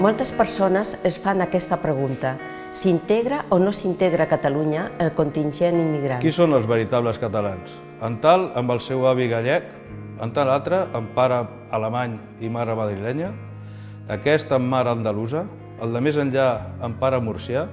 Moltes persones es fan aquesta pregunta: s'integra o no s'integra a Catalunya el contingent immigrant? Qui són els veritables catalans? En tal, amb el seu avi gallec, en tal altre, amb pare alemany i mare madrilenya, aquest amb mare andalusa, el de més enllà amb pare murcià,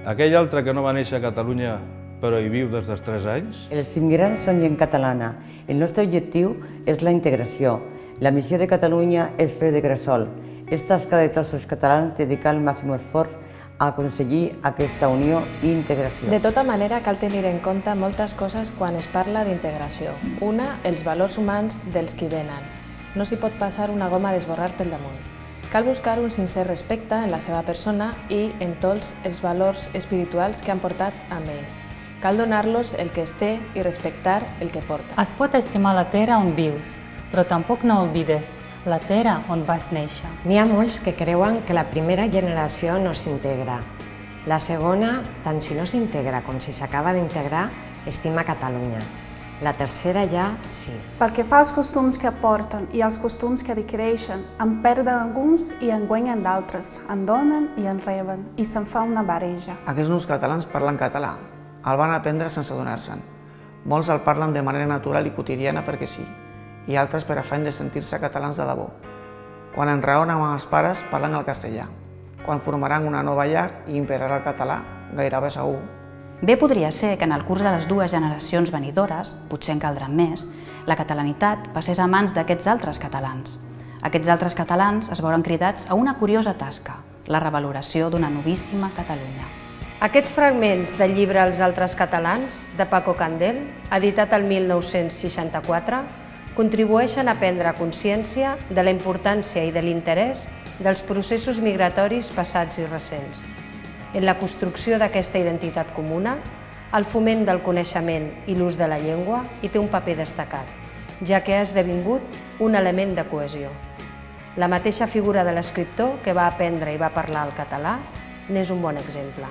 aquell altre que no va néixer a Catalunya però hi viu des dels 3 anys. Els immigrants són gent catalana. El nostre objectiu és la integració. La missió de Catalunya és fer de gresol. És tasca de tots els catalans dedicar el màxim esforç a aconseguir aquesta unió i integració. De tota manera, cal tenir en compte moltes coses quan es parla d'integració. Una, els valors humans dels qui venen. No s'hi pot passar una goma d'esborrar pel damunt. Cal buscar un sincer respecte en la seva persona i en tots els valors espirituals que han portat amb ells. Cal donar-los el que es té i respectar el que porta. Es pot estimar la terra on vius, però tampoc no oblides la terra on vas néixer. N'hi ha molts que creuen que la primera generació no s'integra. La segona, tant si no s'integra com si s'acaba d'integrar, estima Catalunya. La tercera ja, sí. Pel que fa als costums que aporten i als costums que adquireixen, en perden alguns i en guanyen d'altres, en donen i en reben, i se'n fa una barreja. Aquests nous catalans parlen català. El van aprendre sense adonar-se'n. Molts el parlen de manera natural i quotidiana perquè sí, i altres per afany de sentir-se catalans de debò. Quan enraonen amb els pares, parlen el castellà. Quan formaran una nova llar i imperarà el català, gairebé segur. Bé podria ser que en el curs de les 2 generacions venidores, potser en caldran més, la catalanitat passés a mans d'aquests altres catalans. Aquests altres catalans es veuran cridats a una curiosa tasca, la revaloració d'una novíssima Catalunya. Aquests fragments del llibre Els altres catalans, de Paco Candel, editat el 1964, contribueixen a prendre consciència de la importància i de l'interès dels processos migratoris passats i recents. En la construcció d'aquesta identitat comuna, el foment del coneixement i l'ús de la llengua hi té un paper destacat, ja que ha esdevingut un element de cohesió. La mateixa figura de l'escriptor que va aprendre i va parlar el català n'és un bon exemple.